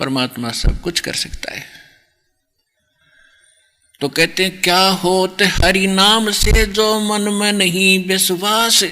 परमात्मा सब कुछ कर सकता है। तो कहते हैं क्या होत हरि नाम से जो मन में नहीं विश्वास।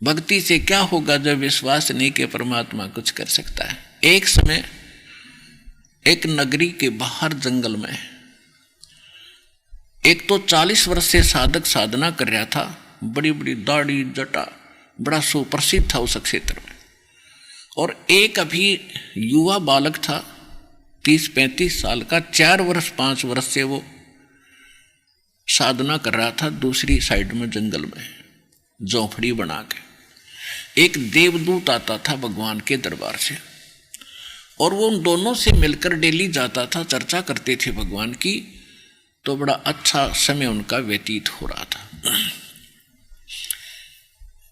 भक्ति से क्या होगा जब विश्वास नहीं कि परमात्मा कुछ कर सकता है। एक समय एक नगरी के बाहर जंगल में एक तो 40 वर्ष से साधक साधना कर रहा था, बड़ी बड़ी दाढ़ी जटा, बड़ा सुप्रसिद्ध था उस क्षेत्र में। और एक अभी युवा बालक था 30-35 साल का, 4 वर्ष 5 वर्ष से वो साधना कर रहा था दूसरी साइड में जंगल में झोंपड़ी बना के। एक देवदूत आता था भगवान के दरबार से और वो उन दोनों से मिलकर डेली जाता था, चर्चा करते थे भगवान की। तो बड़ा अच्छा समय उनका व्यतीत हो रहा था।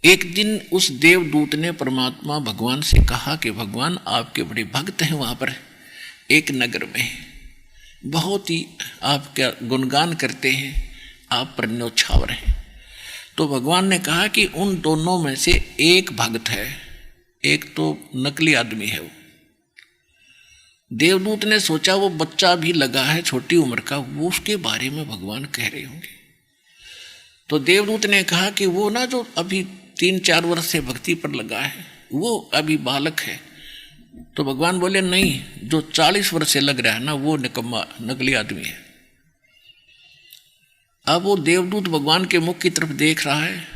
एक दिन उस देवदूत ने परमात्मा भगवान से कहा कि भगवान आपके बड़े भक्त हैं, वहाँ पर एक नगर में बहुत ही आपका गुणगान करते हैं, आप पर न्योछावर हैं। तो भगवान ने कहा कि उन दोनों में से एक भक्त है, एक तो नकली आदमी है। वो देवदूत ने सोचा वो बच्चा भी लगा है छोटी उम्र का, वो उसके बारे में भगवान कह रहे होंगे। तो देवदूत ने कहा कि वो ना जो अभी 3-4 वर्ष से भक्ति पर लगा है वो अभी बालक है। तो भगवान बोले नहीं, जो 40 वर्ष से लग रहा है ना वो निकम्मा नकली आदमी है। अब वो देवदूत भगवान के मुख की तरफ देख रहा है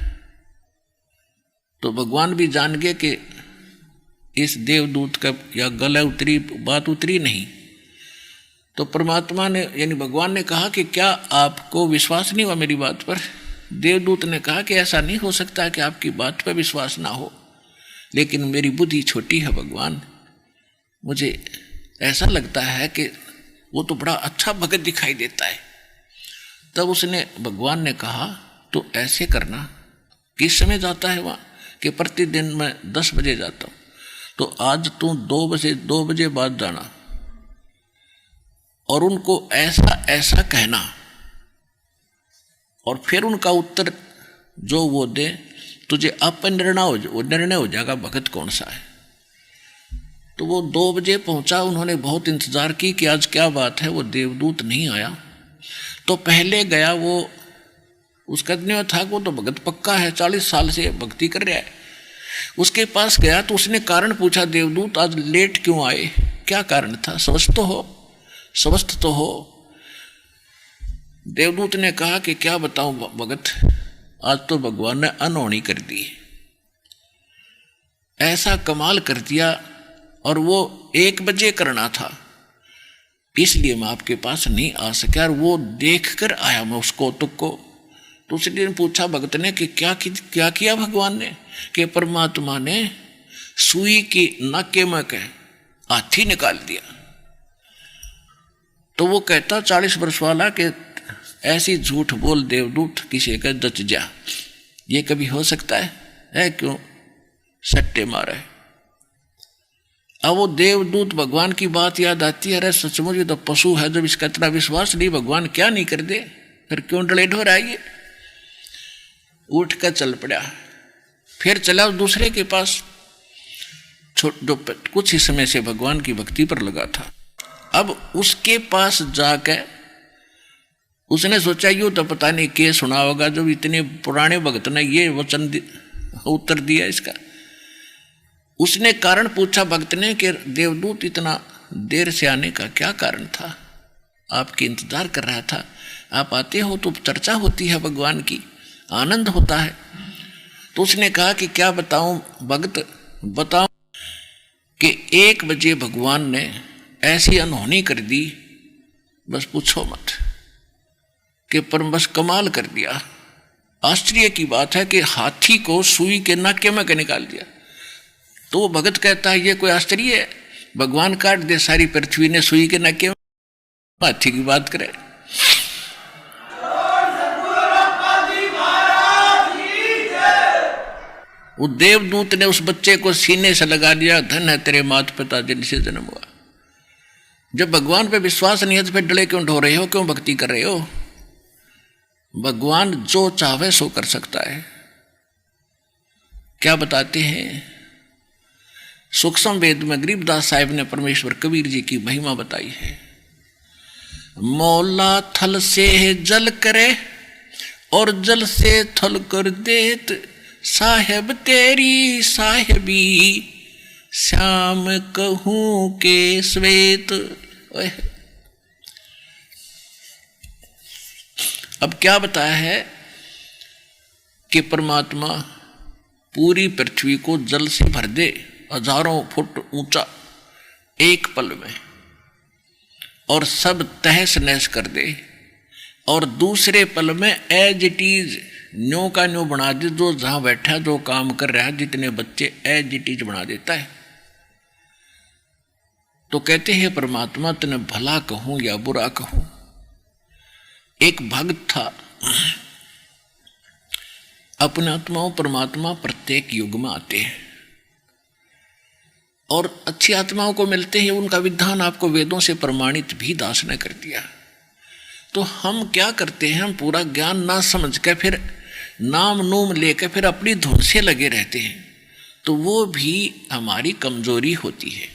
तो भगवान भी जान गए कि इस देवदूत का या गला उतरी बात उतरी नहीं। तो परमात्मा ने यानी भगवान ने कहा कि क्या आपको विश्वास नहीं हुआ मेरी बात पर। देवदूत ने कहा कि ऐसा नहीं हो सकता कि आपकी बात पर विश्वास ना हो, लेकिन मेरी बुद्धि छोटी है भगवान, मुझे ऐसा लगता है कि वो तो बड़ा अच्छा भगत दिखाई देता है। तब उसने भगवान ने कहा तो ऐसे करना, किस समय जाता है वहाँ कि प्रतिदिन मैं 10 बजे जाता हूँ, तो आज तू 2 बजे बाद जाना और उनको ऐसा ऐसा कहना और फिर उनका उत्तर जो वो दे तुझे अपन निर्णय हो जाएगा भगत कौन सा है। तो वो 2 बजे पहुंचा, उन्होंने बहुत इंतजार की कि आज क्या बात है, वो देवदूत नहीं आया। तो पहले गया वो, उसका इतना था वो तो भगत पक्का है, 40 साल से भक्ति कर रहा है। उसके पास गया तो उसने कारण पूछा, देवदूत आज लेट क्यों आए, क्या कारण था, स्वस्थ तो हो। देवदूत ने कहा कि क्या बताऊं भगत, आज तो भगवान ने अनहोनी कर दी, ऐसा कमाल कर दिया और वो 1 बजे करना था, इसलिए मैं आपके पास नहीं आ सका और वो देख कर आया मैं उस कौतुक को। तो उसी दिन पूछा भगत ने कि क्या किया भगवान ने, कि परमात्मा ने सुई की नाके में कह हाथी निकाल दिया। तो वो कहता 40 वर्ष वाला कि ऐसी झूठ बोल देवदूत, किसी का जच जा, ये कभी हो सकता है क्यों सट्टे मारे। अब वो देवदूत भगवान की बात याद आती है, अरे सचमुच ये तो पशु है, जब इसका इतना विश्वास नहीं भगवान क्या नहीं कर दे, फिर क्यों डलेट हो रहा है। ये उठ कर चल पड़ा, फिर चला दूसरे के पास जो कुछ ही समय से भगवान की भक्ति पर लगा था। अब उसके पास जाकर उसने सोचा यूँ तो पता नहीं क्या सुना होगा, जब इतने पुराने भक्त ने ये वचन उत्तर दिया इसका। उसने कारण पूछा भक्त ने कि देवदूत इतना देर से आने का क्या कारण था, आपके इंतजार कर रहा था, आप आते हो तो चर्चा होती है भगवान की, आनंद होता है। तो उसने कहा कि क्या बताऊं भक्त, बताऊं कि 1 बजे भगवान ने ऐसी अनहोनी कर दी, बस पूछो मत, कि पर बस कमाल कर दिया। आश्चर्य की बात है कि हाथी को सुई के नाके में निकाल दिया। तो वो भगत कहता है ये कोई आश्चर्य है, भगवान काट दे सारी पृथ्वी ने सुई के नाके में, हाथी की बात करे। वो देवदूत ने उस बच्चे को सीने से लगा दिया, धन है तेरे माता पिता जिनसे जन्म हुआ। जब भगवान पे विश्वास नहीं है तो फिर डले क्यों ढो रहे हो, क्यों भक्ति कर रहे हो। भगवान जो चाहे सो कर सकता है। क्या बताते हैं सूक्ष्म वेद में गरीबदास साहिब ने परमेश्वर कबीर जी की महिमा बताई है। मौला थल से जल करे और जल से थल कर देत, साहेब तेरी साहेबी श्याम कहूं के श्वेत। अब क्या बताया है कि परमात्मा पूरी पृथ्वी को जल से भर दे, हजारों फुट ऊंचा एक पल में, और सब तहस नहस कर दे, और दूसरे पल में एज इट इज न्यो का न्यो बना दे। जो जहां बैठा जो काम कर रहा है, जितने बच्चे एज इट इज बना देता है। तो कहते हैं परमात्मा तने भला कहूं या बुरा कहूं। एक भक्त था, अपने आत्माओं परमात्मा प्रत्येक युग में आते हैं और अच्छी आत्माओं को मिलते हैं। उनका विधान आपको वेदों से प्रमाणित भी दास ने कर दिया। तो हम क्या करते हैं, हम पूरा ज्ञान ना समझ के फिर नाम नूम लेकर फिर अपनी धुन से लगे रहते हैं। तो वो भी हमारी कमजोरी होती है।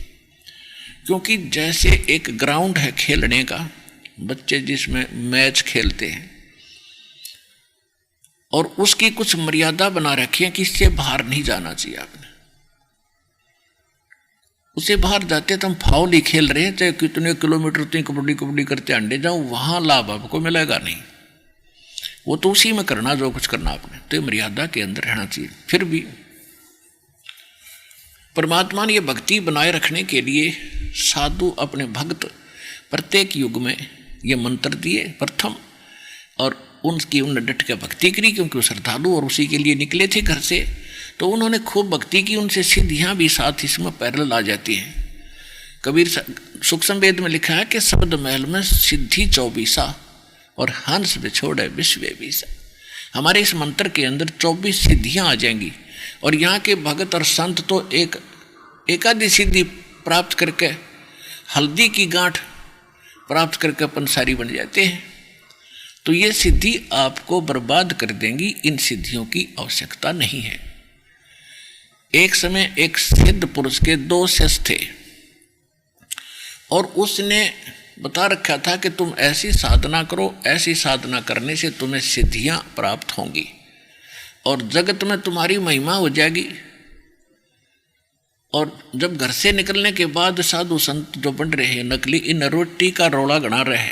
क्योंकि जैसे एक ग्राउंड है खेलने का, बच्चे जिसमें मैच खेलते हैं और उसकी कुछ मर्यादा बना रखी है कि इससे बाहर नहीं जाना चाहिए आपने। उससे बाहर जाते तो हम फाउल ही खेल रहे हैं, चाहे कितने किलोमीटर तुम कबड्डी कबड्डी करते अंडे जाओ, वहां लाभ आपको मिलेगा नहीं। वो तो उसी में करना जो कुछ करना आपने, तो मर्यादा के अंदर रहना चाहिए। फिर भी परमात्मा ने ये भक्ति बनाए रखने के लिए साधु अपने भक्त प्रत्येक युग में ये मंत्र दिए प्रथम, और उनकी उन्होंने डट के भक्ति करी, क्योंकि वो श्रद्धालु और उसी के लिए निकले थे घर से। तो उन्होंने खूब भक्ति की, उनसे सिद्धियां भी साथ इसमें पैरेलल आ जाती हैं। कबीर सूक्ष्म वेद में लिखा है कि शब्द महल में सिद्धि 24 और हंस बिछोड़े विश्व बीसा। हमारे इस मंत्र के अंदर 24 सिद्धियां आ जाएंगी, और यहाँ के भगत और संत तो एक आधी सिद्धि प्राप्त करके हल्दी की गांठ प्राप्त करके पंसारी बन जाते हैं। तो ये सिद्धि आपको बर्बाद कर देंगी, इन सिद्धियों की आवश्यकता नहीं है। एक समय एक सिद्ध पुरुष के 2 शिष्य थे, और उसने बता रखा था कि तुम ऐसी साधना करो, ऐसी साधना करने से तुम्हें सिद्धियां प्राप्त होंगी और जगत में तुम्हारी महिमा हो जाएगी। और जब घर से निकलने के बाद साधु संत जो बन रहे हैं नकली, इन रोटी का रोला गणा रहे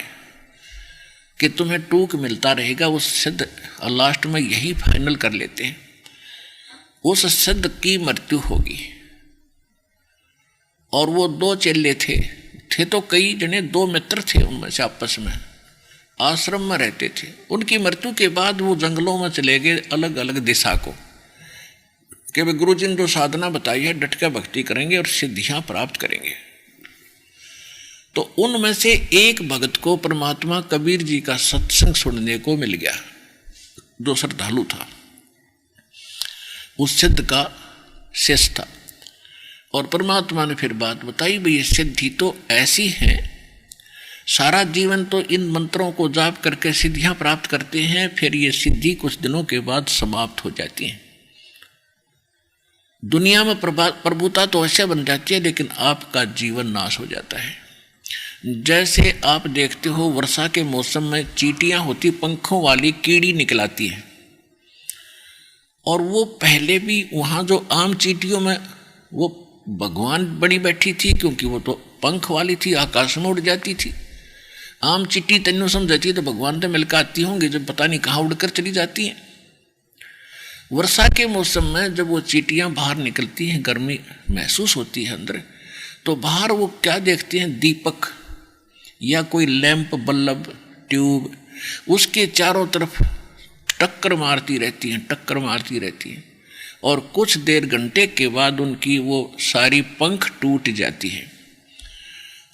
कि तुम्हें टूक मिलता रहेगा, उस सिद्ध लास्ट में यही फाइनल कर लेते हैं, उस सिद्ध की मृत्यु होगी। और वो 2 चेले थे तो कई जने 2 मित्र थे, उनमें से आपस में आश्रम में रहते थे। उनकी मृत्यु के बाद वो जंगलों में चले गए अलग अलग दिशा को, कि वे गुरु जी ने जो साधना बताई है डट कर भक्ति करेंगे और सिद्धियां प्राप्त करेंगे। तो उनमें से एक भगत को परमात्मा कबीर जी का सत्संग सुनने को मिल गया, जो श्रद्धालु था, उस सिद्ध का शिष्य था। और परमात्मा ने फिर बात बताई, भाई ये सिद्धि तो ऐसी है, सारा जीवन तो इन मंत्रों को जाप करके सिद्धियां प्राप्त करते हैं, फिर ये सिद्धि कुछ दिनों के बाद समाप्त हो जाती है। दुनिया में प्रभुता तो अवश्य बन जाती है, लेकिन आपका जीवन नाश हो जाता है। जैसे आप देखते हो वर्षा के मौसम में चींटियां होती, पंखों वाली कीड़ी निकलाती हैं, और वो पहले भी वहाँ जो आम चींटियों में वो भगवान बनी बैठी थी, क्योंकि वो तो पंख वाली थी, आकाश में उड़ जाती थी। आम चींटी तेनों समझती है तो भगवान से मिलकर आती होंगी, जब पता नहीं कहाँ उड़कर चली जाती हैं। वर्षा के मौसम में जब वो चींटियां बाहर निकलती हैं, गर्मी महसूस होती है अंदर, तो बाहर वो क्या देखते हैं, दीपक या कोई लैंप बल्ब ट्यूब, उसके चारों तरफ टक्कर मारती रहती हैं, और कुछ देर घंटे के बाद उनकी वो सारी पंख टूट जाती है,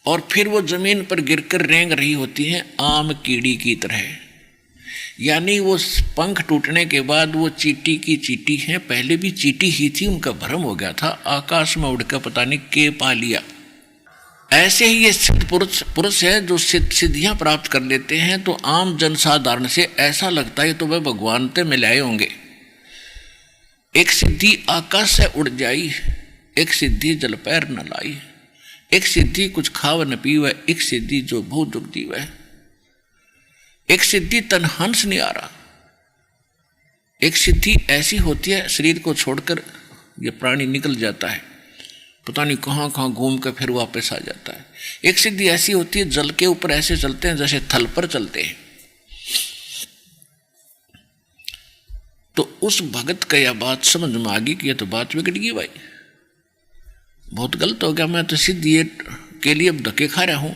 और फिर वो जमीन पर गिरकर रेंग रही होती हैं आम कीड़ी की तरह। यानी वो पंख टूटने के बाद वो चींटी की चींटी है, पहले भी चींटी ही थी, उनका भ्रम हो गया था, आकाश में उड़कर पता नहीं के पा लिया। ऐसे ही ये सिद्ध पुरुष है जो सिद्धियां प्राप्त कर लेते हैं, तो आम जनसाधारण से ऐसा लगता है तो वह भगवान से मिलाए होंगे। एक सिद्धि आकाश से उड़ जाई, एक सिद्धि जल पैर न लाई, एक सिद्धि कुछ खाव न पीवे, एक सिद्धि जो बहुत दुख दीवे, एक सिद्धि तन हंस नहीं आ रहा। एक सिद्धि ऐसी होती है शरीर को छोड़कर ये प्राणी निकल जाता है, पता नहीं कहाँ कहाँ घूम कर फिर वापस आ जाता है। एक सिद्धि ऐसी होती है जल के ऊपर ऐसे चलते हैं जैसे थल पर चलते हैं। तो उस भगत का यह बात समझ में आ गई कि यह तो बात बिगड़ गई भाई, बहुत गलत हो गया, मैं तो सिद्धि के लिए अब धक्के खा रहा हूं।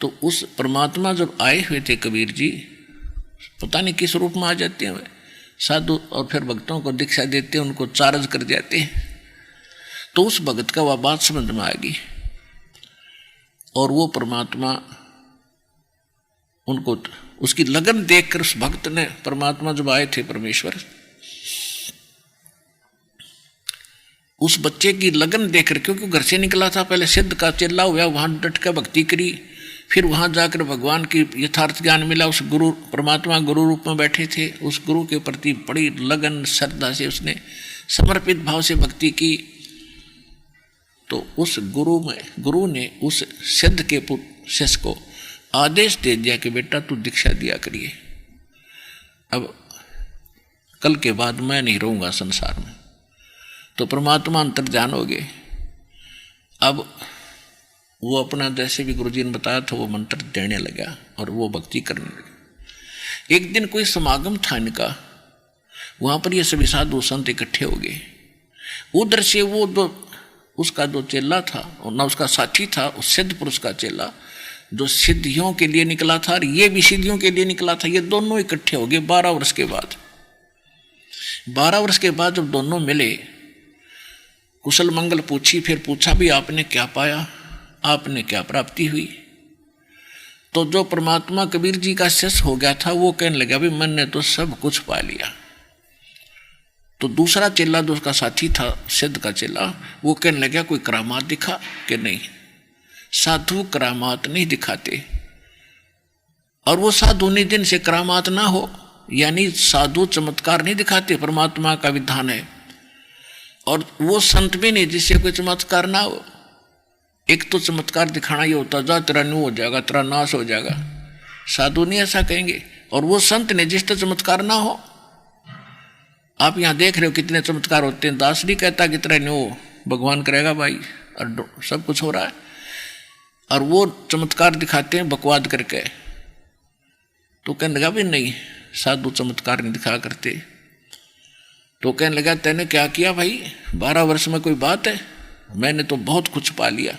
तो उस परमात्मा जब आए हुए थे कबीर जी, पता नहीं किस रूप में आ जाते हैं वे साधु, और फिर भक्तों को दीक्षा देते हैं, उनको चार्ज कर जाते हैं। तो उस भगत का वह बात समझ में आ गई और वो परमात्मा उनको, उसकी लगन देखकर उस भक्त ने, परमात्मा जब आए थे परमेश्वर, उस बच्चे की लगन देखकर, क्योंकि घर से निकला था पहले सिद्ध का चेला हुआ, वहां डट कर भक्ति करी, फिर वहां जाकर भगवान की यथार्थ ज्ञान मिला, उस गुरु परमात्मा गुरु रूप में बैठे थे, उस गुरु के प्रति बड़ी लगन श्रद्धा से उसने समर्पित भाव से भक्ति की। तो उस गुरु ने उस सिद्ध के शिष्य को आदेश दे दिया कि बेटा तू दीक्षा दिया करिए, अब कल के बाद मैं नहीं रहूंगा संसार में। तो परमात्मा अंतर्ध्यान हो गए। अब वो अपना जैसे भी गुरुजी ने बताया था वो मंत्र देने लगा और वो भक्ति करने लगा। एक दिन कोई समागम था इनका, वहां पर ये सभी साधु संत इकट्ठे हो गए। उधर से वो उसका जो चेला था और ना उसका साथी था, उस सिद्ध पुरुष का चेला जो सिद्धियों के लिए निकला था और ये भी सिद्धियों के लिए निकला था, ये दोनों इकट्ठे हो गए 12 वर्ष के बाद। 12 वर्ष के बाद जब दोनों मिले, कुशल मंगल पूछी, फिर पूछा भी आपने क्या पाया, आपने क्या प्राप्ति हुई। तो जो परमात्मा कबीर जी का शिष्य हो गया था वो कहने लगा भी मैंने तो सब कुछ पा लिया। तो दूसरा चेला जो उसका साथी था सिद्ध का चेला, वो कहने लगा कोई करामात दिखा कि नहीं, साधु करामात नहीं दिखाते, और वो साधु निधि से करामात ना हो, यानी साधु चमत्कार नहीं दिखाते, परमात्मा का विधान है। और वो संत भी नहीं जिससे कोई चमत्कार ना हो। एक तो चमत्कार दिखाना ये होता जा तेरा न्यू हो जाएगा, तेरा नाश हो जाएगा, साधु नहीं ऐसा कहेंगे। और वो संत ने जिस तरह चमत्कार ना हो, आप यहाँ देख रहे हो कितने चमत्कार होते हैं, दास नहीं कहता कि तेरा न्यू भगवान करेगा भाई, और सब कुछ हो रहा है, और वो चमत्कार दिखाते हैं बकवाद करके। तो कहने लगा भी नहीं, साधु चमत्कार नहीं दिखा करते। तो कहने लगा तैने क्या किया भाई, 12 वर्ष में कोई बात है, मैंने तो बहुत कुछ पा लिया।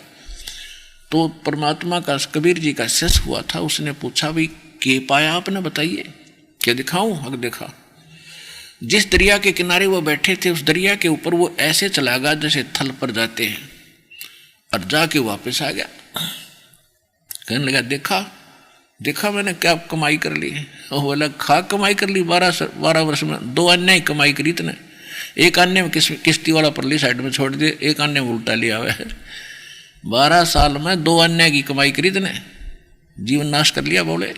तो परमात्मा का कबीर जी का शिष्य हुआ था, उसने पूछा भाई क्या पाया आपने, बताइए क्या दिखाऊं। हक देखा, जिस दरिया के किनारे वो बैठे थे उस दरिया के ऊपर वो ऐसे चला गया जैसे थल पर जाते हैं, और जाके वापस आ गया। कहने लगा देखा मैंने क्या कमाई कर ली। और बोला खा कमाई कर ली 12 वर्ष में, 2 अन्य कमाई करी इतने, एक अन्य में किश्ती वाला परली साइड में छोड़ दिए, एक अन्य में उल्टा लिया हुआ है। 12 साल में 2 अन्य की कमाई करी इतने, जीवन नाश कर लिया। बोले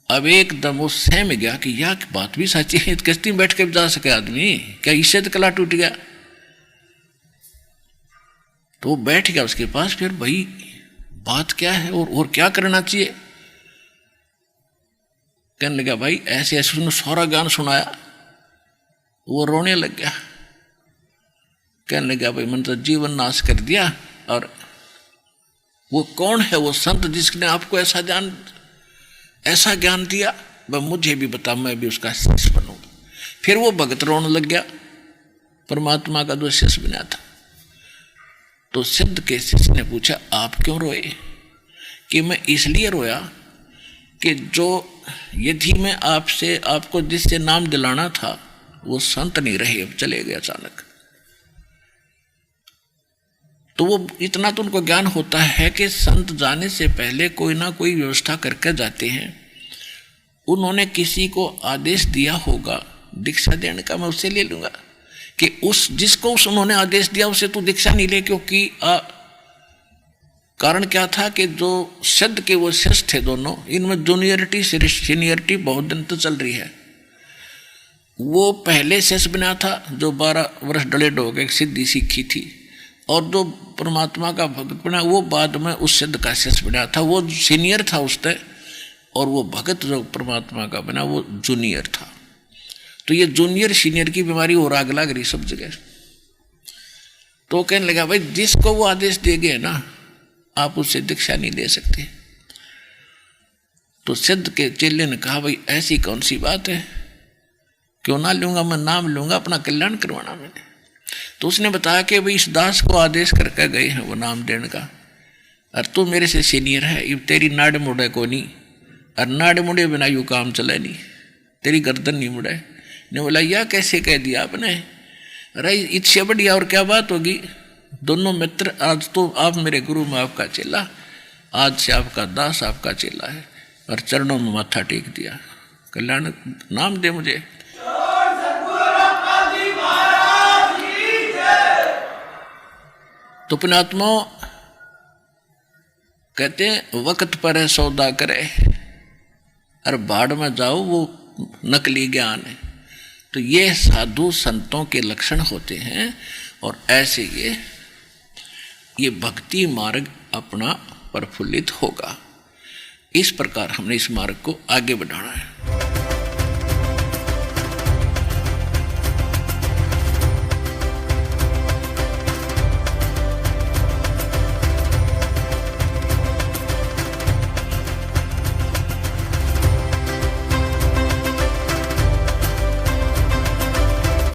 अब एकदम वो सहम गया कि यह बात भी सच्ची है, किश्ती में बैठ के जा सके आदमी, क्या इससे तो कला टूट गया। तो वो बैठ गया उसके पास, फिर भाई बात क्या है और क्या करना चाहिए। कहने लगा भाई ऐसे ऐसे उसने सारा ज्ञान सुनाया, वो रोने लग गया। कहने लगा भाई मैंने तो जीवन नाश कर दिया। और वो कौन है वो संत जिसने आपको ऐसा ज्ञान दिया, वह मुझे भी बता, मैं भी उसका शिष्य बनूं। फिर वो भगत रोने लग गया, परमात्मा का जो शिष्य बना था। तो सिद्ध के शिष्य ने पूछा आप क्यों रोए। कि मैं इसलिए रोया कि जो यदि मैं आपको जिससे नाम दिलाना था वो संत नहीं रहे, अब चले गए अचानक। तो वो इतना तो उनको ज्ञान होता है कि संत जाने से पहले कोई ना कोई व्यवस्था करके जाते हैं। उन्होंने किसी को आदेश दिया होगा दीक्षा देने का, मैं उससे ले लूंगा कि जिसको उन्होंने आदेश दिया उसे तो दीक्षा नहीं ले, क्योंकि कारण क्या था कि जो सिद्ध के वो शिष्य थे दोनों, इनमें जूनियरिटी सीनियरिटी बहुत दिन तो चल रही है। वो पहले शेष बना था जो 12 वर्ष डले ढोके सिद्धि सीखी थी, और जो परमात्मा का भगत बना वो बाद में उस सिद्ध का शेष बना था, वो सीनियर था उससे, और वो भगत जो परमात्मा का बना वो जूनियर था। तो ये जूनियर सीनियर की बीमारी और आग लग रही सब जगह। तो कहने लगा भाई जिसको वो आदेश दे गए ना आप उससे दीक्षा नहीं ले सकते। तो सिद्ध के चेले ने कहा भाई ऐसी कौन सी बात है, क्यों ना लूंगा, मैं नाम लूंगा, अपना कल्याण करवाना मैंने। तो उसने बताया कि भाई इस दास को आदेश करके गए हैं वो नाम देने का, और तू मेरे से सीनियर है, ये तेरी नाड़ मुड़े को नहीं, और नाड़ मुड़े बिना यूँ काम चले नहीं, तेरी गर्दन नहीं मुड़े। ने बोला यह कैसे कह दिया आपने, अरे इससे बढ़िया और क्या बात होगी। दोनों मित्र, आज तो आप मेरे गुरु में आपका चेला, आज से आपका दास आपका चेला है, और चरणों में माथा टेक दिया, कल्याण नाम दे मुझे। तो पुण्यात्मा कहते हैं वक्त पर है सौदा करे, और भाड़ में जाओ वो नकली ज्ञान है। तो ये साधु संतों के लक्षण होते हैं, और ऐसे ये भक्ति मार्ग अपना प्रफुल्लित होगा। इस प्रकार हमने इस मार्ग को आगे बढ़ाना है।